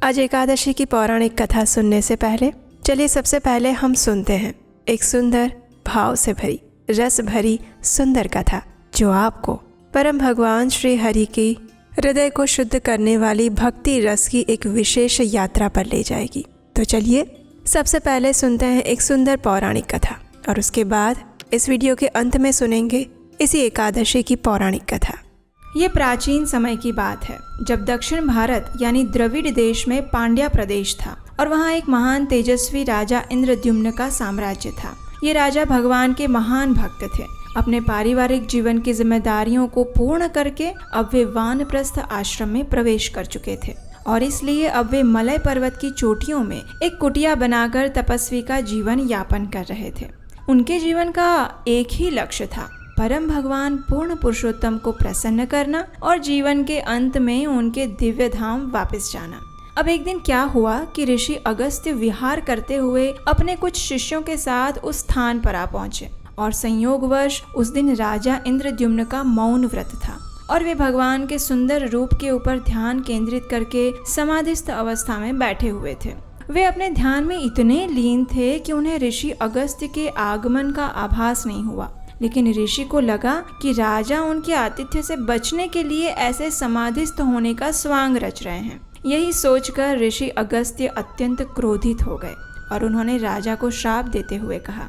आज एकादशी की पौराणिक कथा सुनने से पहले चलिए सबसे पहले हम सुनते हैं एक सुंदर भाव से भरी रस भरी सुंदर कथा जो आपको परम भगवान श्री हरि की हृदय को शुद्ध करने वाली भक्ति रस की एक विशेष यात्रा पर ले जाएगी। तो चलिए सबसे पहले सुनते हैं एक सुंदर पौराणिक कथा और उसके बाद इस वीडियो के अंत में सुनेंगे इसी एकादशी की पौराणिक कथा। ये प्राचीन समय की बात है जब दक्षिण भारत यानी द्रविड़ देश में पांड्या प्रदेश था और वहाँ एक महान तेजस्वी राजा इंद्रद्युम्न का साम्राज्य था। ये राजा भगवान के महान भक्त थे। अपने पारिवारिक जीवन की जिम्मेदारियों को पूर्ण करके अब वे वानप्रस्थ आश्रम में प्रवेश कर चुके थे और इसलिए अब वे मलय पर्वत की चोटियों में एक कुटिया बनाकर तपस्वी का जीवन यापन कर रहे थे। उनके जीवन का एक ही लक्ष्य था, परम भगवान पूर्ण पुरुषोत्तम को प्रसन्न करना और जीवन के अंत में उनके दिव्य धाम वापस जाना। अब एक दिन क्या हुआ कि ऋषि अगस्त्य विहार करते हुए अपने कुछ शिष्यों के साथ उस स्थान पर आ पहुंचे और संयोगवश उस दिन राजा इंद्रद्युम्न का मौन व्रत था और वे भगवान के सुंदर रूप के ऊपर ध्यान केंद्रित करके समाधिस्थ अवस्था में बैठे हुए थे। वे अपने ध्यान में इतने लीन थे कि उन्हें ऋषि अगस्त्य के आगमन का आभास नहीं हुआ, लेकिन ऋषि को लगा कि राजा उनके आतिथ्य से बचने के लिए ऐसे समाधिस्थ होने का स्वांग रच रहे हैं। यही सोचकर ऋषि अगस्त्य अत्यंत क्रोधित हो गए और उन्होंने राजा को श्राप देते हुए कहा,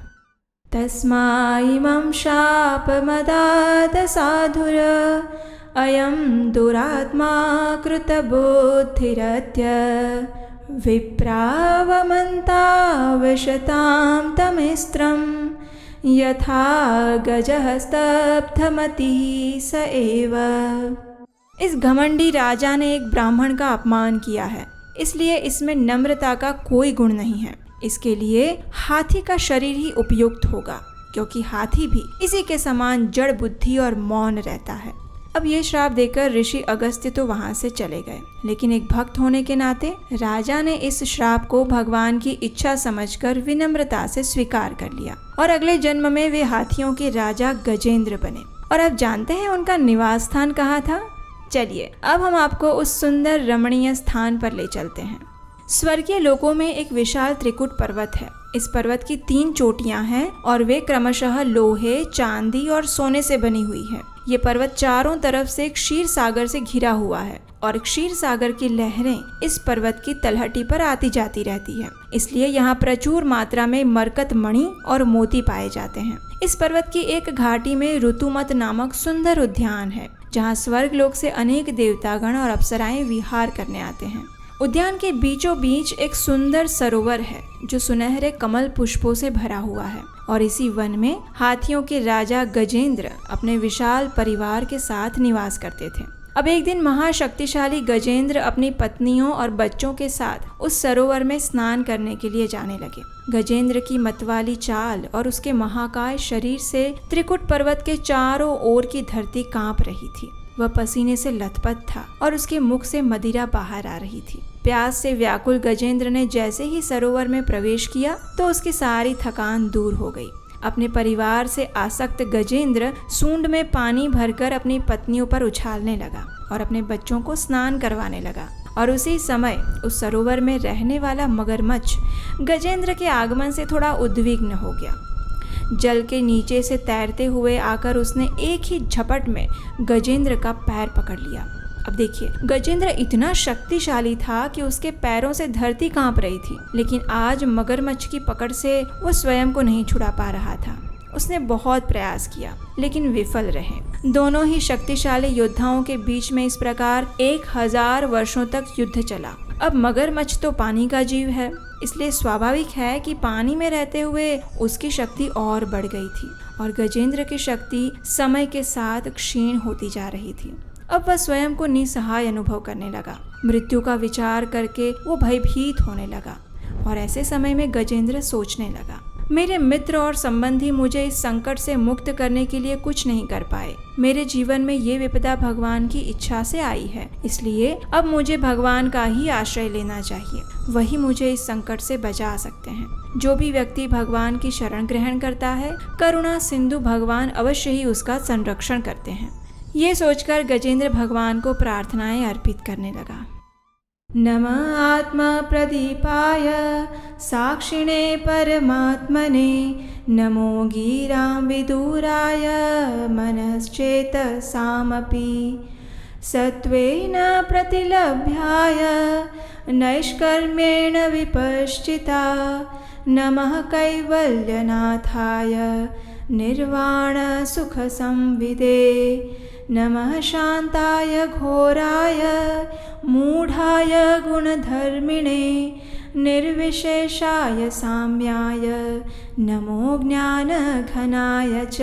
तस्माइमं शापमदात साधुर अयं दुरात्मा कृतबुद्धिरत्य विप्रावमन्तावशतां तमिस्त्रं यथा गजः स्तब्धमतिः स एव। इस घमंडी राजा ने एक ब्राह्मण का अपमान किया है, इसलिए इसमें नम्रता का कोई गुण नहीं है। इसके लिए हाथी का शरीर ही उपयुक्त होगा, क्योंकि हाथी भी इसी के समान जड़ बुद्धि और मौन रहता है। अब ये श्राप देकर ऋषि अगस्त्य तो वहां से चले गए, लेकिन एक भक्त होने के नाते राजा ने इस श्राप को भगवान की इच्छा समझकर विनम्रता से स्वीकार कर लिया और अगले जन्म में वे हाथियों के राजा गजेंद्र बने। और अब जानते हैं उनका निवास स्थान कहाँ था? चलिए अब हम आपको उस सुंदर रमणीय स्थान पर ले चलते हैं। स्वर्गीय लोकों में एक विशाल त्रिकुट पर्वत है। इस पर्वत की 3 चोटियां हैं और वे क्रमशः लोहे, चांदी और सोने से बनी हुई है। ये पर्वत चारों तरफ से क्षीर सागर से घिरा हुआ है और क्षीर सागर की लहरें इस पर्वत की तलहटी पर आती जाती रहती है, इसलिए यहाँ प्रचुर मात्रा में मरकत मणि और मोती पाए जाते हैं। इस पर्वत की एक घाटी में ऋतुमत नामक सुंदर उद्यान है, जहाँ स्वर्ग लोक से अनेक देवतागण और अप्सराएं विहार करने आते हैं। उद्यान के बीचों बीच एक सुंदर सरोवर है जो सुनहरे कमल पुष्पों से भरा हुआ है और इसी वन में हाथियों के राजा गजेंद्र अपने विशाल परिवार के साथ निवास करते थे। अब एक दिन महाशक्तिशाली गजेंद्र अपनी पत्नियों और बच्चों के साथ उस सरोवर में स्नान करने के लिए जाने लगे। गजेंद्र की मतवाली चाल और उसके महाकाय शरीर से त्रिकुट पर्वत के चारों ओर की धरती कांप रही थी। वह पसीने से लथपथ था और उसके मुख से मदिरा बाहर आ रही थी। प्यास से व्याकुल गजेंद्र ने जैसे ही सरोवर में प्रवेश किया तो उसकी सारी थकान दूर हो गई। अपने परिवार से आसक्त गजेंद्र सूंड में पानी भरकर अपनी पत्नियों पर उछालने लगा और अपने बच्चों को स्नान करवाने लगा। और उसी समय उस सरोवर में रहने वाला मगरमच्छ गजेंद्र के आगमन से थोड़ा उद्विग्न हो गया। जल के नीचे से तैरते हुए आकर उसने एक ही झपट में गजेंद्र का पैर पकड़ लिया। अब देखिए, गजेंद्र इतना शक्तिशाली था कि उसके पैरों से धरती कांप रही थी, लेकिन आज मगरमच्छ की पकड़ से वो स्वयं को नहीं छुड़ा पा रहा था। उसने बहुत प्रयास किया लेकिन विफल रहे। दोनों ही शक्तिशाली योद्धाओं के बीच में इस प्रकार 1000 वर्षों तक युद्ध चला। अब मगरमच्छ तो पानी का जीव है, इसलिए स्वाभाविक है कि पानी में रहते हुए उसकी शक्ति और बढ़ गई थी और गजेंद्र की शक्ति समय के साथ क्षीण होती जा रही थी। अब वह स्वयं को निसहाय अनुभव करने लगा। मृत्यु का विचार करके वो भयभीत होने लगा और ऐसे समय में गजेंद्र सोचने लगा, मेरे मित्र और संबंधी मुझे इस संकट से मुक्त करने के लिए कुछ नहीं कर पाए। मेरे जीवन में ये विपदा भगवान की इच्छा से आई है, इसलिए अब मुझे भगवान का ही आश्रय लेना चाहिए। वही मुझे इस संकट से बचा सकते हैं। जो भी व्यक्ति भगवान की शरण ग्रहण करता है, करुणा सिंधु भगवान अवश्य ही उसका संरक्षण करते हैं। ये सोचकर गजेंद्र भगवान को प्रार्थनाएं अर्पित करने लगा। नमः आत्मप्रदीपाय साक्षिणे परमात्मने नमो गिरां विदुराय मनश्चेतसामपि सत्त्वेन प्रतिलभ्याय नैष्कर्म्येण विपश्चिता नमः कैवल्यनाथाय निर्वाणसुखसंविदे नमः शान्ताय घोराय मूढाय गुणधर्मिणे निर्विशेषाय साम्याय नमो ज्ञानघनाय च।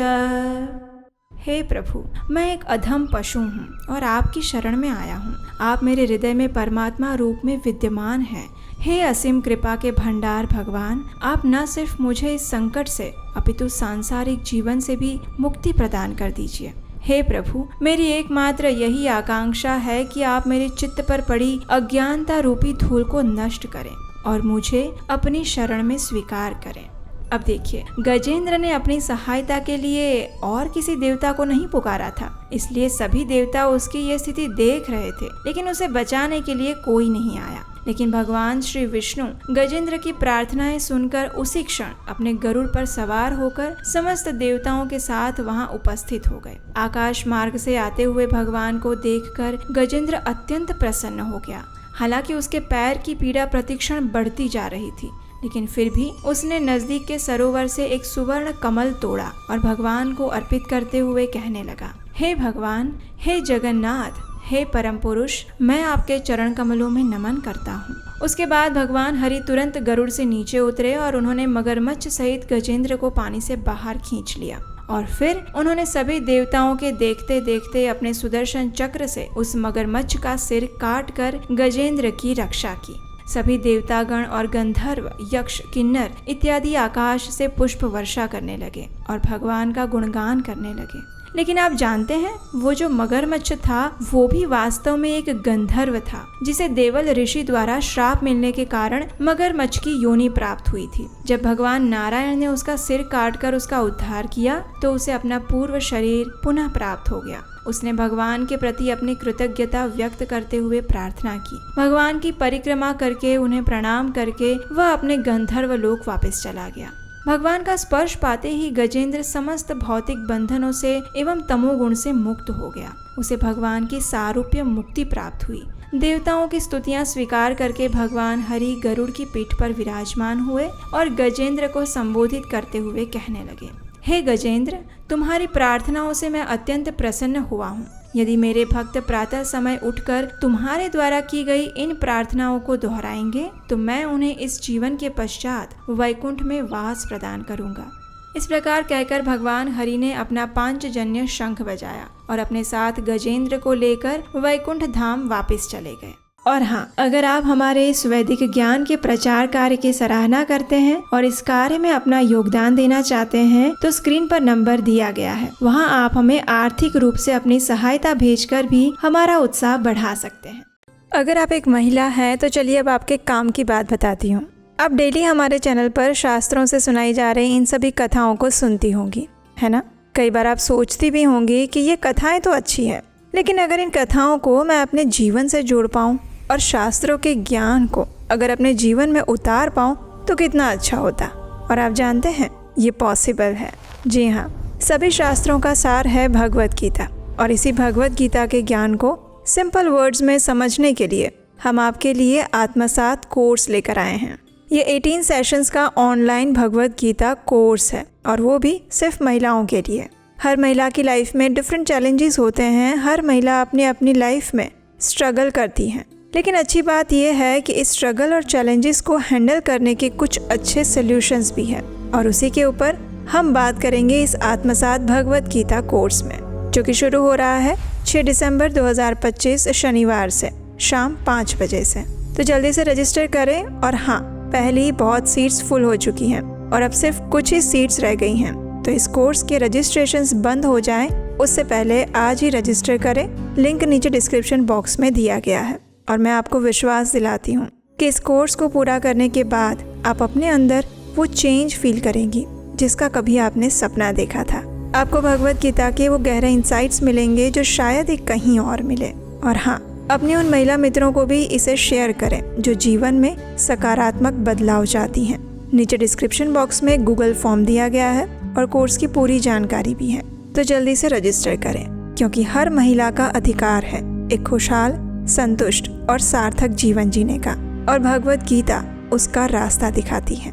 हे प्रभु, मैं एक अधम पशु हूँ और आपकी शरण में आया हूँ। आप मेरे हृदय में परमात्मा रूप में विद्यमान हैं। हे असीम कृपा के भंडार भगवान, आप न सिर्फ मुझे इस संकट से अपितु सांसारिक जीवन से भी मुक्ति प्रदान कर दीजिए। हे प्रभु, मेरी एकमात्र यही आकांक्षा है कि आप मेरे चित्त पर पड़ी अज्ञानता रूपी धूल को नष्ट करें और मुझे अपनी शरण में स्वीकार करें। अब देखिए, गजेंद्र ने अपनी सहायता के लिए और किसी देवता को नहीं पुकारा था, इसलिए सभी देवता उसकी ये स्थिति देख रहे थे, लेकिन उसे बचाने के लिए कोई नहीं आया। लेकिन भगवान श्री विष्णु गजेंद्र की प्रार्थनाएं सुनकर उसी क्षण अपने गरुड़ पर सवार होकर समस्त देवताओं के साथ वहां उपस्थित हो गए। आकाश मार्ग से आते हुए भगवान को देखकर गजेंद्र अत्यंत प्रसन्न हो गया। हालांकि उसके पैर की पीड़ा प्रतिक्षण बढ़ती जा रही थी, लेकिन फिर भी उसने नजदीक के सरोवर से एक सुवर्ण कमल तोड़ा और भगवान को अर्पित करते हुए कहने लगा, हे भगवान, हे जगन्नाथ, हे परम पुरुष, मैं आपके चरण कमलों में नमन करता हूँ। उसके बाद भगवान हरि तुरंत गरुड़ से नीचे उतरे और उन्होंने मगरमच्छ सहित गजेंद्र को पानी से बाहर खींच लिया और फिर उन्होंने सभी देवताओं के देखते देखते अपने सुदर्शन चक्र से उस मगरमच्छ का सिर काट कर गजेंद्र की रक्षा की। सभी देवतागण और गंधर्व, यक्ष, किन्नर इत्यादि आकाश से पुष्प वर्षा करने लगे और भगवान का गुणगान करने लगे। लेकिन आप जानते हैं, वो जो मगरमच्छ था वो भी वास्तव में एक गंधर्व था, जिसे देवल ऋषि द्वारा श्राप मिलने के कारण मगरमच्छ की योनि प्राप्त हुई थी। जब भगवान नारायण ने उसका सिर काटकर उसका उद्धार किया तो उसे अपना पूर्व शरीर पुनः प्राप्त हो गया। उसने भगवान के प्रति अपनी कृतज्ञता व्यक्त करते हुए प्रार्थना की। भगवान की परिक्रमा करके उन्हें प्रणाम करके वह अपने गंधर्व लोक वापस चला गया। भगवान का स्पर्श पाते ही गजेंद्र समस्त भौतिक बंधनों से एवं तमोगुण से मुक्त हो गया। उसे भगवान की सारूप्य मुक्ति प्राप्त हुई। देवताओं की स्तुतियां स्वीकार करके भगवान हरि गरुड़ की पीठ पर विराजमान हुए और गजेंद्र को संबोधित करते हुए कहने लगे, हे गजेंद्र, तुम्हारी प्रार्थनाओं से मैं अत्यंत प्रसन्न हुआ हूँ। यदि मेरे भक्त प्रातः समय उठकर तुम्हारे द्वारा की गई इन प्रार्थनाओं को दोहराएंगे तो मैं उन्हें इस जीवन के पश्चात वैकुंठ में वास प्रदान करूंगा। इस प्रकार कहकर भगवान हरि ने अपना पांचजन्य शंख बजाया और अपने साथ गजेंद्र को लेकर वैकुंठ धाम वापस चले गए। और हाँ, अगर आप हमारे इस वैदिक ज्ञान के प्रचार कार्य की सराहना करते हैं और इस कार्य में अपना योगदान देना चाहते हैं तो स्क्रीन पर नंबर दिया गया है, वहाँ आप हमें आर्थिक रूप से अपनी सहायता भेजकर भी हमारा उत्साह बढ़ा सकते हैं। अगर आप एक महिला हैं तो चलिए अब आपके काम की बात बताती हूँ। आप डेली हमारे चैनल पर शास्त्रों से सुनाई जा रही इन सभी कथाओं को सुनती होंगी, है ना? कई बार आप सोचती भी होंगी कि ये कथाएं तो अच्छी हैं, लेकिन अगर इन कथाओं को मैं अपने जीवन से जोड़ पाऊँ और शास्त्रों के ज्ञान को अगर अपने जीवन में उतार पाऊँ तो कितना अच्छा होता। और आप जानते हैं, ये पॉसिबल है। जी हाँ, सभी शास्त्रों का सार है भगवत गीता, और इसी भगवत गीता के ज्ञान को सिंपल वर्ड्स में समझने के लिए हम आपके लिए आत्मसात कोर्स लेकर आए हैं। ये 18 सेशंस का ऑनलाइन भगवत गीता कोर्स है और वो भी सिर्फ महिलाओं के लिए। हर महिला की लाइफ में डिफरेंट चैलेंजेस होते हैं। हर महिला अपनी अपनी लाइफ में स्ट्रगल करती हैं, लेकिन अच्छी बात यह है कि इस स्ट्रगल और चैलेंजेस को हैंडल करने के कुछ अच्छे सॉल्यूशंस भी हैं, और उसी के ऊपर हम बात करेंगे इस आत्मसात भगवत गीता कोर्स में, जो कि शुरू हो रहा है 6 दिसंबर 2025 शनिवार से शाम 5 बजे से। तो जल्दी से रजिस्टर करें। और हाँ, पहले ही बहुत सीट्स फुल हो चुकी हैं और अब सिर्फ कुछ ही सीट्स रह गई हैं। तो इस कोर्स के रजिस्ट्रेशंस बंद हो जाएं उससे पहले आज ही रजिस्टर करें। लिंक नीचे डिस्क्रिप्शन बॉक्स में दिया गया है। और मैं आपको विश्वास दिलाती हूँ कि इस कोर्स को पूरा करने के बाद आप अपने अंदर वो चेंज फील करेंगी जिसका कभी आपने सपना देखा था। आपको भगवत गीता के वो गहरे इंसाइट्स मिलेंगे जो शायद ही कहीं और मिले। और हाँ, अपने उन महिला मित्रों को भी इसे शेयर करें जो जीवन में सकारात्मक बदलाव चाहती हैं। नीचे डिस्क्रिप्शन बॉक्स में गूगल फॉर्म दिया गया है और कोर्स की पूरी जानकारी भी है, तो जल्दी से रजिस्टर करें, क्योंकि हर महिला का अधिकार है एक खुशहाल, संतुष्ट और सार्थक जीवन जीने का, और भगवत गीता उसका रास्ता दिखाती है।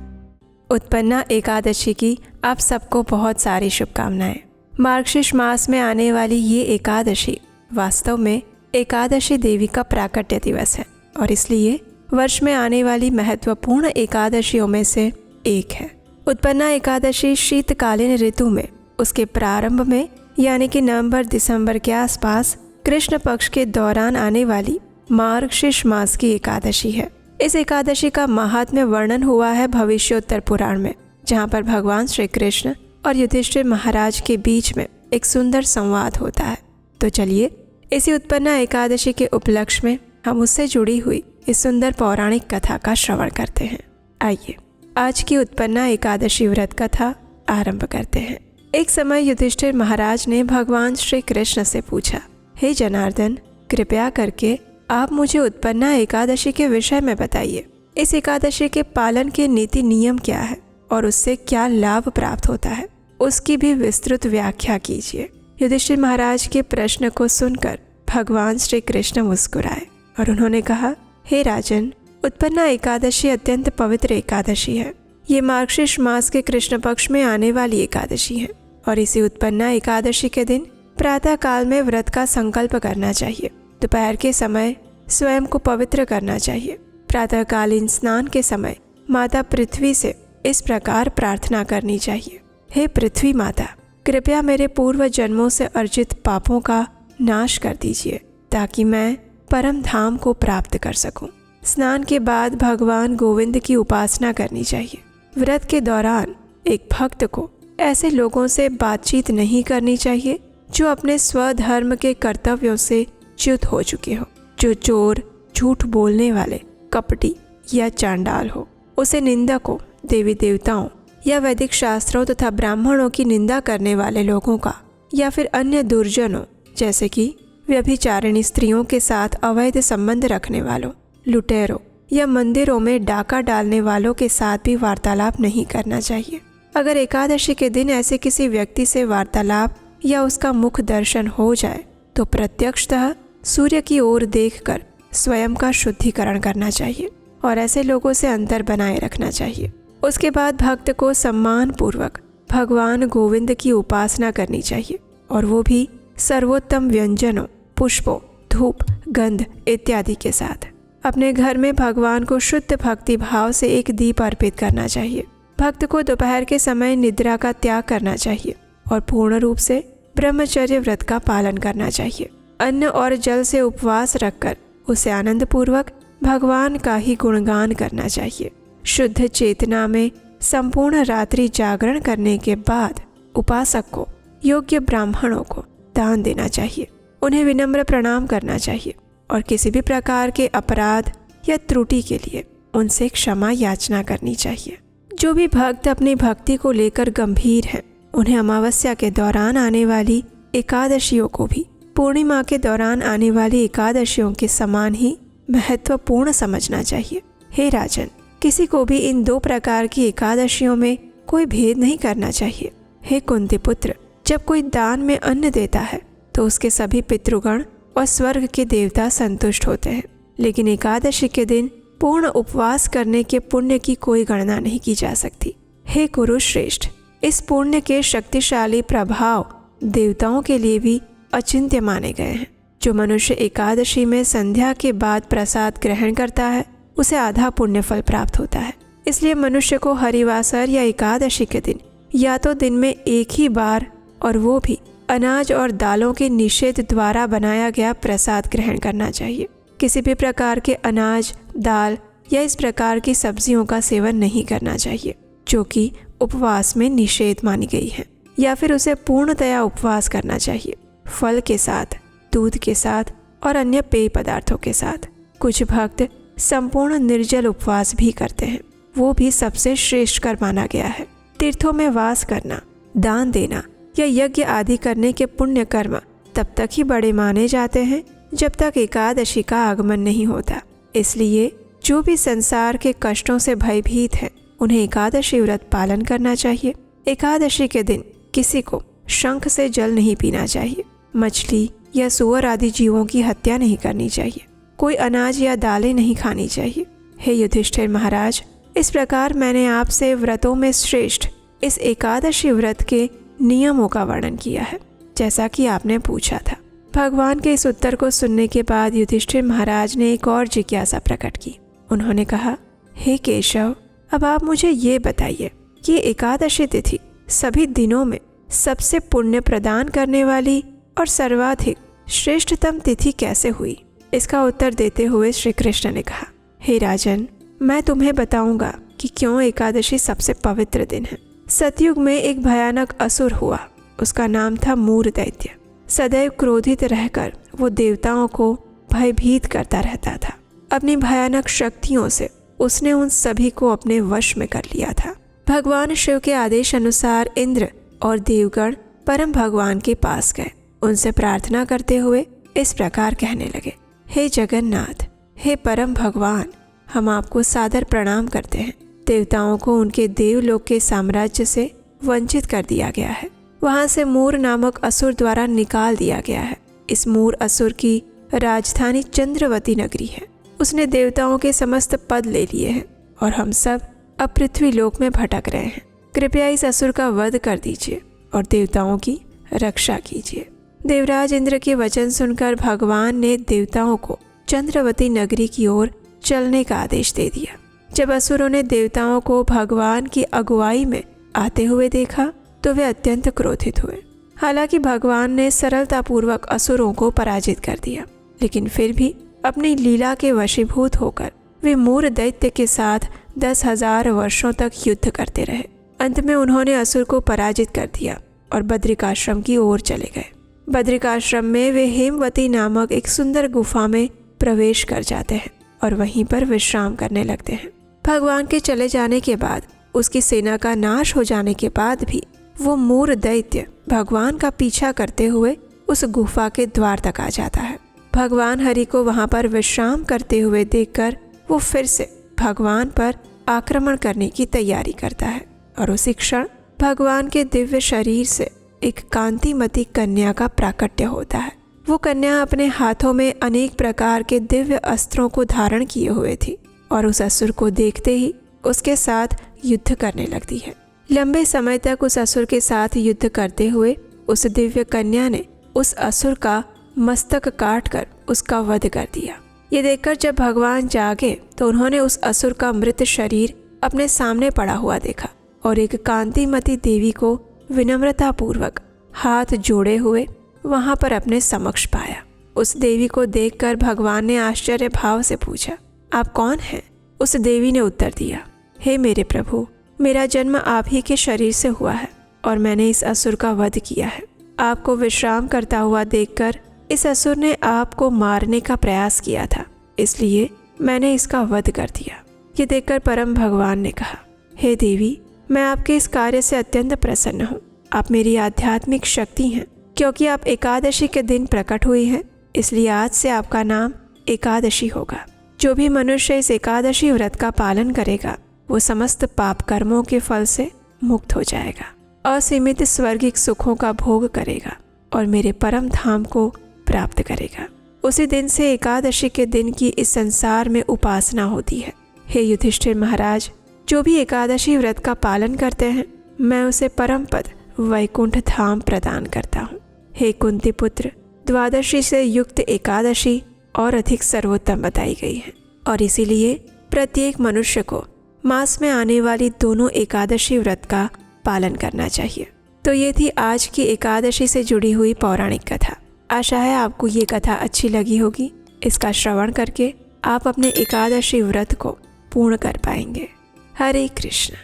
उत्पन्ना एकादशी की आप सबको बहुत सारी शुभकामनाएं। मार्गशीर्ष मास में आने वाली ये एकादशी वास्तव में एकादशी देवी का प्राकट्य दिवस है और इसलिए वर्ष में आने वाली महत्वपूर्ण एकादशियों में से एक है। उत्पन्ना एकादशी शीतकालीन ऋतु में उसके प्रारंभ में यानी कि नवंबर दिसंबर के आसपास कृष्ण पक्ष के दौरान आने वाली मार्गशीर्ष मास की एकादशी है। इस एकादशी का महात्म्य वर्णन हुआ है भविष्योत्तर पुराण में, जहाँ पर भगवान श्री कृष्ण और युधिष्ठिर महाराज के बीच में एक सुंदर संवाद होता है। तो चलिए इसी उत्पन्ना एकादशी के उपलक्ष्य में हम उससे जुड़ी हुई इस सुंदर पौराणिक कथा का श्रवण करते हैं। आइए आज की उत्पन्ना एकादशी व्रत कथा आरंभ करते हैं। एक समय युधिष्ठिर महाराज ने भगवान श्री कृष्ण से पूछा, हे जनार्दन, कृपया करके आप मुझे उत्पन्ना एकादशी के विषय में बताइए। इस एकादशी के पालन के नीति नियम क्या है और उससे क्या लाभ प्राप्त होता है, उसकी भी विस्तृत व्याख्या कीजिए। युधिष्ठिर महाराज के प्रश्न को सुनकर भगवान श्री कृष्ण मुस्कुराए और उन्होंने कहा, हे राजन, उत्पन्ना एकादशी अत्यंत पवित्र एकादशी है। ये मार्गशीर्ष मास के कृष्ण पक्ष में आने वाली एकादशी है और इसी उत्पन्ना एकादशी के दिन प्रातः काल में व्रत का संकल्प करना चाहिए। दोपहर के समय स्वयं को पवित्र करना चाहिए। प्रातःकालीन स्नान के समय माता पृथ्वी से इस प्रकार प्रार्थना करनी चाहिए, हे पृथ्वी माता, कृपया मेरे पूर्व जन्मों से अर्जित पापों का नाश कर दीजिए ताकि मैं परम धाम को प्राप्त कर सकूं। स्नान के बाद भगवान गोविंद की उपासना करनी चाहिए। व्रत के दौरान एक भक्त को ऐसे लोगों से बातचीत नहीं करनी चाहिए जो अपने स्वधर्म के कर्तव्यों से च्युत हो चुके हो, जो चोर, झूठ बोलने वाले, कपटी या चांडाल हो। उसे निंदकों, देवी देवताओं या वैदिक शास्त्रों तथा ब्राह्मणों की निंदा करने वाले लोगों का या फिर अन्य दुर्जनों जैसे कि व्यभिचारिणी स्त्रियों के साथ अवैध संबंध रखने वालों, लुटेरों या मंदिरों में डाका डालने वालों के साथ भी वार्तालाप नहीं करना चाहिए। अगर एकादशी के दिन ऐसे किसी व्यक्ति से वार्तालाप या उसका मुख दर्शन हो जाए तो प्रत्यक्षतः सूर्य की ओर देखकर स्वयं का शुद्धिकरण करना चाहिए और ऐसे लोगों से अंतर बनाए रखना चाहिए। उसके बाद भक्त को सम्मान पूर्वक भगवान गोविंद की उपासना करनी चाहिए और वो भी सर्वोत्तम व्यंजनों, पुष्पों, धूप, गंध इत्यादि के साथ। अपने घर में भगवान को शुद्ध भक्ति भाव से एक दीप अर्पित करना चाहिए। भक्त को दोपहर के समय निद्रा का त्याग करना चाहिए और पूर्ण रूप से ब्रह्मचर्य व्रत का पालन करना चाहिए। अन्न और जल से उपवास रखकर उसे आनंद पूर्वक भगवान का ही गुणगान करना चाहिए। शुद्ध चेतना में संपूर्ण रात्रि जागरण करने के बाद उपासक को योग्य ब्राह्मणों को दान देना चाहिए, उन्हें विनम्र प्रणाम करना चाहिए और किसी भी प्रकार के अपराध या त्रुटि के लिए उनसे क्षमा याचना करनी चाहिए। जो भी भक्त अपनी भक्ति को लेकर गंभीर हैं, उन्हें अमावस्या के दौरान आने वाली एकादशियों को भी पूर्णिमा के दौरान आने वाली एकादशियों के समान ही महत्वपूर्ण समझना चाहिए। हे राजन, किसी को भी इन दो प्रकार की एकादशियों में कोई भेद नहीं करना चाहिए। हे कुंती पुत्र, जब कोई दान में अन्न देता है तो उसके सभी पितृगण और स्वर्ग के देवता संतुष्ट होते हैं, लेकिन एकादशी के दिन पूर्ण उपवास करने के पुण्य की कोई गणना नहीं की जा सकती। हे कुरुश्रेष्ठ, इस पुण्य के शक्तिशाली प्रभाव देवताओं के लिए भी अचिंत्य माने गए हैं। जो मनुष्य एकादशी में संध्या के बाद प्रसाद ग्रहण करता है उसे आधा पुण्य फल प्राप्त होता है। इसलिए मनुष्य को हरिवासर या एकादशी के दिन या तो दिन में एक ही बार, और वो भी अनाज और दालों के निषेध द्वारा बनाया गया प्रसाद ग्रहण करना चाहिए। किसी भी प्रकार के अनाज, दाल या इस प्रकार की सब्जियों का सेवन नहीं करना चाहिए जो कि उपवास में निषेध मानी गई है, या फिर उसे पूर्णतया उपवास करना चाहिए, फल के साथ, दूध के साथ और अन्य पेय पदार्थों के साथ। कुछ भक्त संपूर्ण निर्जल उपवास भी करते हैं, वो भी सबसे श्रेष्ठ कर माना गया है। तीर्थों में वास करना, दान देना या यज्ञ आदि करने के पुण्य कर्म तब तक ही बड़े माने जाते हैं जब तक एकादशी का आगमन नहीं होता। इसलिए जो भी संसार के कष्टों से भयभीत हैं, उन्हें एकादशी व्रत पालन करना चाहिए। एकादशी के दिन किसी को शंख से जल नहीं पीना चाहिए, मछली या सूअर आदि जीवों की हत्या नहीं करनी चाहिए, कोई अनाज या दालें नहीं खानी चाहिए। हे युधिष्ठिर महाराज, इस प्रकार मैंने आपसे व्रतों में श्रेष्ठ इस एकादशी व्रत के नियमों का वर्णन किया है, जैसा कि आपने पूछा था। भगवान के इस उत्तर को सुनने के बाद युधिष्ठिर महाराज ने एक और जिज्ञासा प्रकट की। उन्होंने कहा, हे केशव, अब आप मुझे ये बताइए कि एकादशी तिथि सभी दिनों में सबसे पुण्य प्रदान करने वाली और सर्वाधिक श्रेष्ठतम तिथि कैसे हुई। इसका उत्तर देते हुए श्री कृष्ण ने कहा, हे राजन, मैं तुम्हें बताऊंगा कि क्यों एकादशी सबसे पवित्र दिन है। सतयुग में एक भयानक असुर हुआ। उसका नाम था मूर दैत्य। सदैव क्रोधित रहकर वो देवताओं को भयभीत करता रहता था। अपनी भयानक शक्तियों से उसने उन सभी को अपने वश में कर लिया था। भगवान शिव के आदेश अनुसार इंद्र और देवगण परम भगवान के पास गए। उनसे प्रार्थना करते हुए इस प्रकार कहने लगे, हे जगन्नाथ, हे परम भगवान, हम आपको सादर प्रणाम करते हैं। देवताओं को उनके देवलोक के साम्राज्य से वंचित कर दिया गया है। वहां से मूर नामक असुर द्वारा निकाल दिया गया है। इस मूर असुर की राजधानी चंद्रवती नगरी है। उसने देवताओं के समस्त पद ले लिए हैं और हम सब अब पृथ्वी लोक में भटक रहे हैं। कृपया इस असुर का वध कर दीजिए और देवताओं की रक्षा कीजिए। देवराज इंद्र के वचन सुनकर भगवान ने देवताओं को चंद्रवती नगरी की ओर चलने का आदेश दे दिया। जब असुरों ने देवताओं को भगवान की अगुवाई में आते हुए देखा तो वे अत्यंत क्रोधित हुए। हालांकि भगवान ने सरलतापूर्वक असुरों को पराजित कर दिया, लेकिन फिर भी अपनी लीला के वशीभूत होकर वे मूर दैत्य के साथ 10,000 वर्षों तक युद्ध करते रहे। अंत में उन्होंने असुर को पराजित कर दिया और बद्रिकाश्रम की ओर चले गए। बद्रिकाश्रम में वे हेमवती नामक एक सुंदर गुफा में प्रवेश कर जाते हैं और वहीं पर विश्राम करने लगते हैं। भगवान के चले जाने के बाद, उसकी सेना का नाश हो जाने के बाद भी वो मूर दैत्य भगवान का पीछा करते हुए उस गुफा के द्वार तक आ जाता है। भगवान हरि को वहां पर विश्राम करते हुए देखकर वो फिर से भगवान पर आक्रमण करने की तैयारी करता है और उसी क्षण भगवान के दिव्य शरीर से एक कांतिमती कन्या का प्राकट्य होता है। वो कन्या अपने हाथों में अनेक प्रकार के दिव्य अस्त्रों को धारण किए हुए थी और उस असुर को देखते ही उसके साथ युद्ध करने लगती है। लंबे समय तक उस असुर के साथ युद्ध करते हुए उस दिव्य कन्या ने उस असुर का मस्तक काटकर उसका वध कर दिया। ये देखकर जब भगवान जागे तो उन्होंने उस असुर का मृत शरीर अपने सामने पड़ा हुआ देखा और एक कांतिमती देवी को विनम्रतापूर्वक हाथ जोड़े हुए वहां पर अपने समक्ष पाया। उस देवी को देखकर भगवान ने आश्चर्य भाव से पूछा, आप कौन हैं? उस देवी ने उत्तर दिया, हे मेरे प्रभु, मेरा जन्म आप ही के शरीर से हुआ है और मैंने इस असुर का वध किया है। आपको विश्राम करता हुआ देखकर इस असुर ने आपको मारने का प्रयास किया था, इसलिए मैंने इसका वध कर दिया। ये देखकर परम भगवान ने कहा, हे देवी, मैं आपके इस कार्य से अत्यंत प्रसन्न हूँ। आप मेरी आध्यात्मिक शक्ति हैं। क्योंकि आप एकादशी के दिन प्रकट हुई हैं, इसलिए आज से आपका नाम एकादशी होगा। जो भी मनुष्य इस एकादशी व्रत का पालन करेगा वो समस्त पाप कर्मों के फल से मुक्त हो जाएगा, असीमित स्वर्गिक सुखों का भोग करेगा और मेरे परम धाम को प्राप्त करेगा। उसी दिन से एकादशी के दिन की इस संसार में उपासना होती है। हे युधिष्ठिर महाराज, जो भी एकादशी व्रत का पालन करते हैं, मैं उसे परम पद वैकुंठ धाम प्रदान करता हूँ। हे कुंती पुत्र, द्वादशी से युक्त एकादशी और अधिक सर्वोत्तम बताई गई है और इसीलिए प्रत्येक मनुष्य को मास में आने वाली दोनों एकादशी व्रत का पालन करना चाहिए। तो ये थी आज की एकादशी से जुड़ी हुई पौराणिक कथा। आशा है आपको ये कथा अच्छी लगी होगी। इसका श्रवण करके आप अपने एकादशी व्रत को पूर्ण कर पाएंगे। हरे कृष्ण।